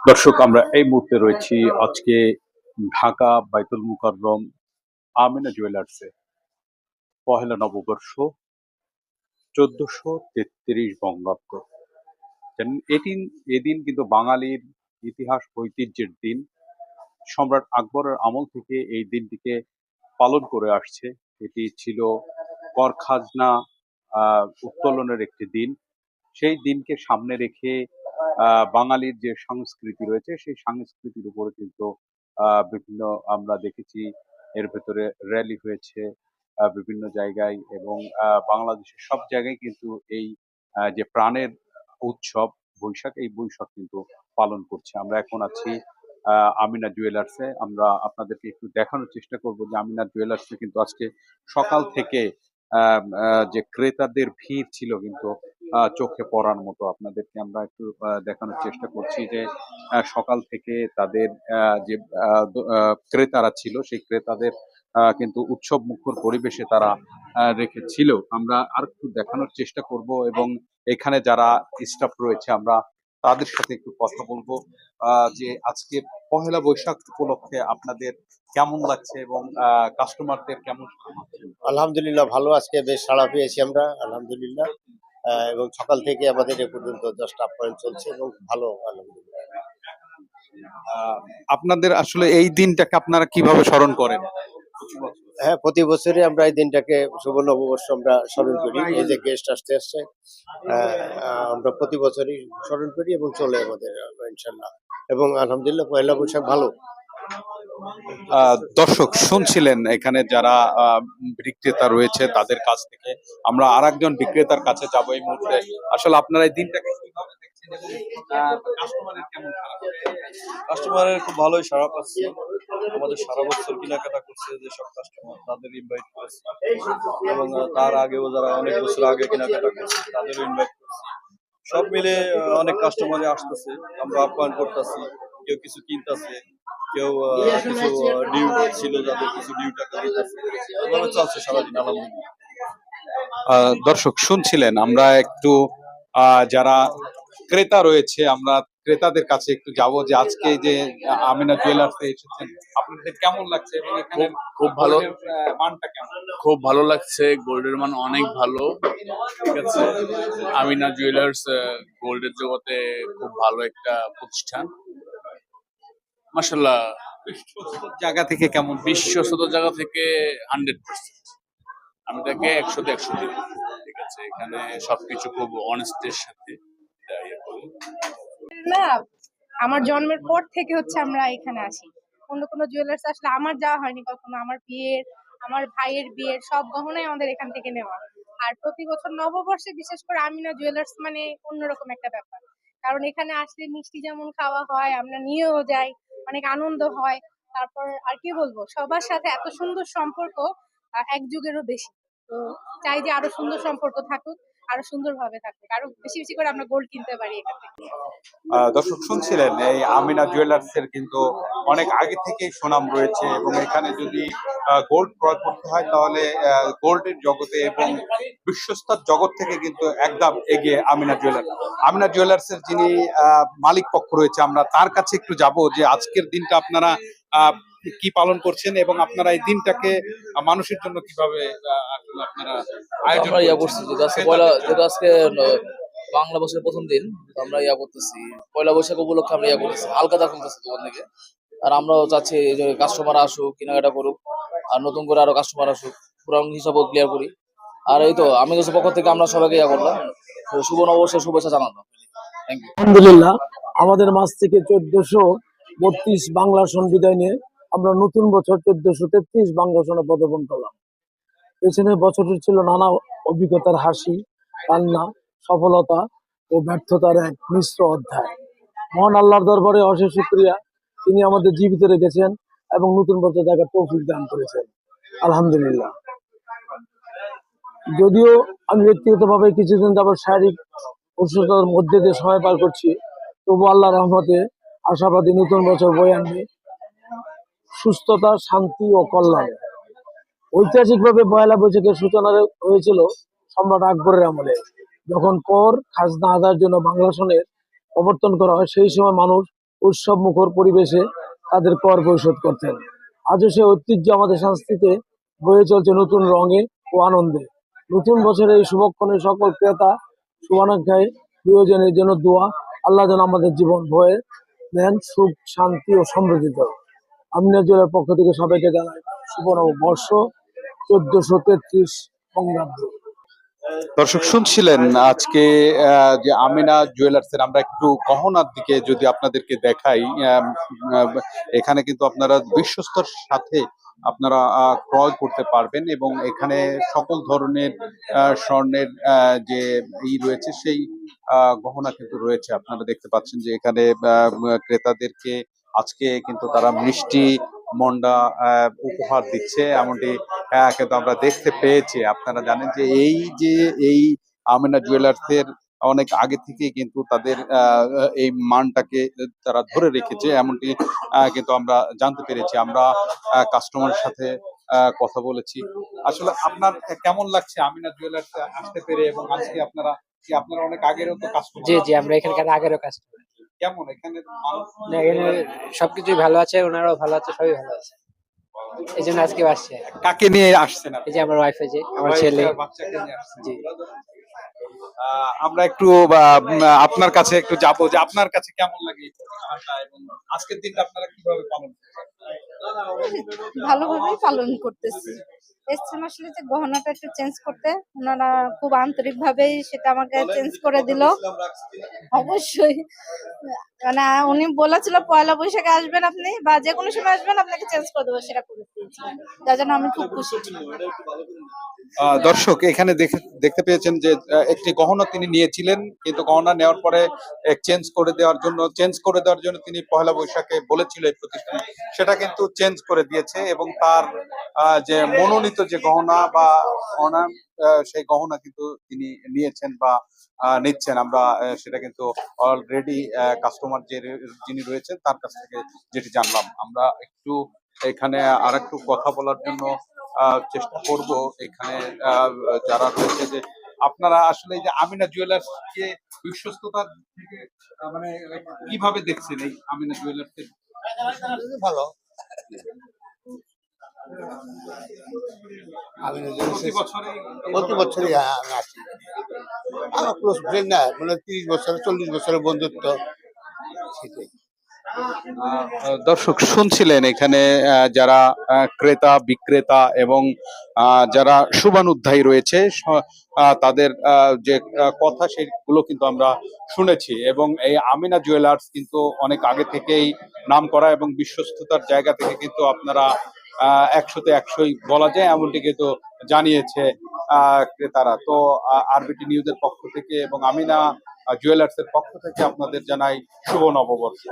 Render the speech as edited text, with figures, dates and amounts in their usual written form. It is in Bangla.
দর্শক, আমরা এই মুহূর্তে রয়েছি আজকে ঢাকা বাইতুল মুকাররম আমিনা জুয়েলার্সে। পহেলা নববর্ষ 1433 বঙ্গাব্দ। জানেন, এদিন কিন্তু বাঙালির ইতিহাস ঐতিহ্যের দিন। সম্রাট আকবরের আমল থেকে এই দিনটিকে পালন করে আসছে। এটি ছিল কর খাজনা উত্তোলনের একটি দিন। সেই দিনকে সামনে রেখে বাঙালির যে সংস্কৃতি রয়েছে সেই সংস্কৃতির উপরে কিন্তু বিভিন্ন আমরা দেখেছি এর ভেতরে র্যালি হয়েছে বিভিন্ন জায়গায়, এবং বাংলাদেশের সব জায়গায় কিন্তু এই যে প্রাণের উৎসব বৈশাখ, এই বৈশাখ কিন্তু পালন করছে। আমরা এখন আছি আমিনা জুয়েলার্সে। আমরা আপনাদেরকে একটু দেখানোর চেষ্টা করব যে আমিনা জুয়েলার্সে কিন্তু আজকে সকাল থেকে যে ক্রেতাদের ভিড় ছিল কিন্তু চোখে পড়ার মতো। আপনাদেরকে আমরা একটু দেখানোর চেষ্টা করছি যে সকাল থেকে তাদের যে ক্রেতারা ছিল সেই ক্রেতাদের কিন্তু উৎসব মুখর পরিবেশে তারা রেখেছিল। আমরা আর একটু দেখানোর চেষ্টা করব, এবং এখানে যারা স্টাফ রয়েছে আমরা তাদের সাথে একটু কথা বলবো যে আজকে পহেলা বৈশাখ উপলক্ষে আপনাদের কেমন লাগছে এবং কাস্টমারদের কেমন সাড়া পাচ্ছেন? আলহামদুলিল্লাহ ভালো, আজকে বেশ সাড়া পেয়েছি আমরা আলহামদুলিল্লাহ। এবং সকাল থেকে আমাদের এ পর্যন্ত 10টা পয়েন্ট চলছে এবং ভালো আলহামদুলিল্লাহ। আপনাদের আসলে এই দিনটাকে আপনারা কিভাবে স্মরণ করেন? হ্যাঁ, প্রতি বছরই আমরা এই দিনটাকে শুভ নববর্ষ আমরা স্মরণ করি। এই যে গেস্ট আসছে আমরা প্রতি বছরই স্মরণ করি এবং চলে আমাদের ইনশাল্লাহ। এবং আলহামদুলিল্লাহ পয়লা বৈশাখ ভালো। দর্শক শুনছিলেন এখানে যারা বিক্রেতা রয়েছে তাদের কাছ থেকে। আমরা আর একজন বিক্রেতার কাছে যাব এই মুহূর্তে। আসলে আপনারা এই দিনটাকে কিভাবে দেখছেন এবং কাস্টমারের কেমন সাড়া? কাস্টমারের খুব ভালোই সাড়া পাচ্ছি। আমাদের সারা বছর কেনাকাটা করছে যেসব কাস্টমার তাদের ইনভাইট করেছি, এবং তার আগেও যারা অনেক বছর আগে কেনাকাটা করছে তাদেরও ইনভাইট করছি। সব মিলে অনেক কাস্টমারই আসতেছে, আমরা আপ্যায়ন করতেছি। কেউ কিছু কিনতেছে, কেউ কিছু ডিউ ছিল যাদের কিছু ডিউ টাকা দিতেছে। এভাবে চলছে সারাদিন আলহামদুলিল্লাহ। দর্শক শুনছিলেন, আমরা একটু যারা ক্রেতা রয়েছে আমরা ক্রেতাদের কাছে একটু যাব যে আজকে যে আমিনা জুয়েলার্সে এসেছেন আপনাদের কেমন লাগছে এবং এখানে খুব ভালো, মানটা কেমন? খুব ভালো লাগছে। গোল্ডের মান অনেক ভালো। ঠিক আছে, আমিনা জুয়েলার্স গোল্ডের জগতে খুব ভালো একটা প্রতিষ্ঠান। মাশাআল্লাহ, জায়গা থেকে কেমন? বিশ্বস্ত জায়গা থেকে 100%। আমি তাকে 100-100 দিব। ঠিক আছে, এখানে সবকিছু খুব অনেস্টের সাথে না, আমার জন্মের পর থেকে আমরা এখানে আসি। অন্য কোনো জুয়েলার্স আসলে আমার যাওয়া হয়নি কখনো। আমার বিয়ের, আমার ভাইয়ের বিয়ের সব গহনাই আমাদের এখান থেকে নেওয়া। আর প্রতি বছর নববর্ষে বিশেষ করে আমিনা জুয়েলার্স মানে অন্যরকম একটা ব্যাপার। কারণ এখানে আসলে মিষ্টি যেমন খাওয়া হয়, আমরা নিয়েও যাই, অনেক আনন্দ হয়। তারপর আর কি বলবো, সবার সাথে এত সুন্দর সম্পর্ক, এক যুগেরও বেশি। তো চাই যে আরো সুন্দর সম্পর্ক থাকুক, আরো সুন্দরভাবে থাকুক, আরো বেশি বেশি করে আমরা গোল্ড কিনতে পারি এখান থেকে। দর্শক শুনছিলেন, এই আমিনা জুয়েলার্স এর কিন্তু অনেক আগে থেকেই সুনাম রয়েছে, এবং এখানে যদি গোল্ড ক্রয় করতে হয় তাহলে গোল্ডের জগতে এবং বিশ্বস্তার জগৎ থেকে কিন্তু একদম এগিয়ে আমিনা জুয়েলার্স। আমিনা জুয়েলার্স এর যিনি মালিক পক্ষ রয়েছে আমরা তার কাছে একটু যাব যে আজকের দিনটা আপনারা কি পালন করছেন এবং আপনারা এই দিনটাকে মানুষের জন্য কিভাবে আসলে আপনারা আয়োজন করছেন। যেহেতু আজকে বাংলা বছরের প্রথম দিন, আমরা করতেছি পয়লা বৈশাখ উপলক্ষে আমরা করতেছি, হালখাতা খুলতেছি দোকান থেকে। আর আমরাও চাচ্ছি যে কাস্টমার আসুক, কেনাকাটা করুক, আর নতুন করে আরো কাস্টমার আসুক, পুরান হিসাবও ক্লিয়ার করি। আর এই তো আমি কাছে পক্ষ থেকে আমরা সবাইকে করলাম, শুভ নববর্ষের শুভেচ্ছা জানালাম। Thank you. আলহামদুলিল্লাহ, আমাদের মাস থেকে 1432 বাংলা সন বিদায় নিয়ে আমরা নতুন বছর 1433 বাংলা সনে পদার্পণ করলাম। পেছনের বছরটি ছিল নানা অভিজ্ঞতার হাসি, কান্না, সফলতা ও ব্যর্থতার এক মিশ্র অধ্যায়। মহান আল্লাহর দরবারে অশেষ শুকরিয়া, তিনি আমাদের জীবিত রেখেছেন এবং নতুন বছর দেখার তৌফিক দান করেছেন। আলহামদুলিল্লাহ। যদিও আমি ব্যক্তিগতভাবে কিছুদিন যাবত শারীরিক অসুস্থতার মধ্যে দিয়ে সময় পার করছি, তবু আল্লাহর রহমতে আশাবাদী নতুন বছর বয়ে আনবে সুস্থতা, শান্তি ও কল্যাণ। ঐতিহাসিকভাবে পয়লা বৈশাখের সূচনা হয়েছিল সম্রাট আকবরের আমলে, যখন কর খাজনা আদায়ের জন্য বাংলা সনের প্রবর্তন করা হয়, সেই সময় মানুষ উৎসব মুখর পরিবেশে তাদের কর পরিশোধ করতেন। আজও সেই ঐতিহ্য আমাদের সংস্কৃতিতে বয়ে চলছে নতুন রঙে ও আনন্দে। নতুন বছরের এই শুভক্ষণে সকল ক্রেতা শুভাকাঙ্ক্ষায় প্রিয়জনের জন্য দোয়া, আল্লাহ যেন আমাদের জীবন বয়ে দেন সুখ, শান্তি ও সমৃদ্ধিতে। আমিনা জুয়েলার পক্ষ থেকে সবাইকে জানাই শুভ নববর্ষ 1433 বঙ্গাব্দ। দর্শক শুনছিলেন আজকে যে আমিনা জুয়েলার্স এর, আমরা একটু গহনার দিকে যদি আপনাদেরকে দেখাই, এখানে কিন্তু আপনারা বিশ্বস্তর সাথে আপনারা ক্রয় করতে পারবেন এবং এখানে সকল ধরনের স্বর্ণের যে রয়েছে সেই গহনা কিন্তু রয়েছে। আপনারা দেখতে পাচ্ছেন যে এখানে ক্রেতাদেরকে আজকে কিন্তু তারা মিষ্টি মন্ডা উপহার দিচ্ছে, এমনটি কিন্তু আমরা দেখতে পেয়েছি। আপনারা জানেন যে এই আমিনা জুয়েলার্স এর অনেক আগে থেকেই কিন্তু তাদের এই মানটাকে তারা ধরে রেখেছে, এমনটি কিন্তু আমরা জানতে পেরেছি। আমরা কাস্টমারের সাথে কথা বলেছি। আসলে আপনার কেমন লাগছে আমিনা জুয়েলার্স আসতে পেরে, এবং আজকে আপনারা অনেক আগেরও তো জি কাস্টমার, জি, আমরা এখানকার আগেরও কাস্টমার। কেমন এখানে মানুষ? এখানে সবকিছুই ভালো আছে, ওনারাও ভালো আছে, সবই ভালো আছে, এই জন্য আজকে আসছে। কাকে নিয়ে আসছেন এই যে আমার ওয়াইফ, এই যে আমার ছেলে। বাচ্চাকে নিয়ে আসছেন? জি, আমরা একটু আপনার কাছে একটু যাবো যে আপনার কাছে কেমন লাগে এই প্রতিষ্ঠানটা এবং আজকের দিনটা আপনারা কিভাবে পালন করছেন? ভালোভাবেই পালন করতেছি। এসছেন আসলে যে গহনাটা একটু চেঞ্জ করতে, ওনারা খুব আন্তরিক ভাবেই সেটা আমাকে চেঞ্জ করে দিল। অবশ্যই, মানে উনি বলেছিল পয়লা বৈশাখে আসবেন আপনি, বা যে কোনো সময় আসবেন, আপনাকে চেঞ্জ করে দেবো, সেটা করে দিয়েছি, যার জন্য আমি খুব খুশি। দর্শক এখানে দেখতে পেয়েছেন যে একটি গহনা তিনি নিয়েছিলেন, কিন্তু গহনা নেওয়ার পরে চেঞ্জ করে দেওয়ার জন্য তিনি পয়লা বৈশাখে বলেছিল এই প্রতিষ্ঠানে, সেটা কিন্তু চেঞ্জ করে দিয়েছে এবং তার যে মনোনীত যে গহনা বা গহনা, সেই গহনা কিন্তু তিনি নিয়েছেন বা নিচ্ছেন। আমরা সেটা কিন্তু অলরেডি কাস্টমার যিনি রয়েছেন তার কাছ থেকে যেটি জানলাম। আমরা একটু এখানে আর একটু কথা বলার জন্য চেষ্টা করব। এখানে যারা রয়েছে, যে আপনারা আসলে এই যে আমিনা জুয়েলার্স কে বিশ্বস্ততার থেকে মানে কিভাবে দেখছেন এই আমিনা জুয়েলার্স এর? ভালো। প্রতি বছরই প্রতি বছরই আমি আসি। আমার ক্লোজ ফ্রেন্ড না, মানে 30 বছর 40 বছরের বন্ধুত্ব, সেটাই। দর্শক শুনছিলেন এখানে যারা ক্রেতা বিক্রেতা এবং যারা শুভানুধ্যায়ী রয়েছে তাদের যে কথা সেগুলো কিন্তু আমরা শুনেছি। এবং এই আমিনা জুয়েলার্স কিন্তু অনেক আগে থেকেই নাম করা এবং বিশ্বস্ততার জায়গা থেকে কিন্তু আপনারা 100-তে 100ই বলা যায়, এমনটি কিন্তু জানিয়েছে ক্রেতারা। তো আরবিটি নিউজের পক্ষ থেকে এবং আমিনা জুয়েলার্স এর পক্ষ থেকে আপনাদের জানাই শুভ নববর্ষ।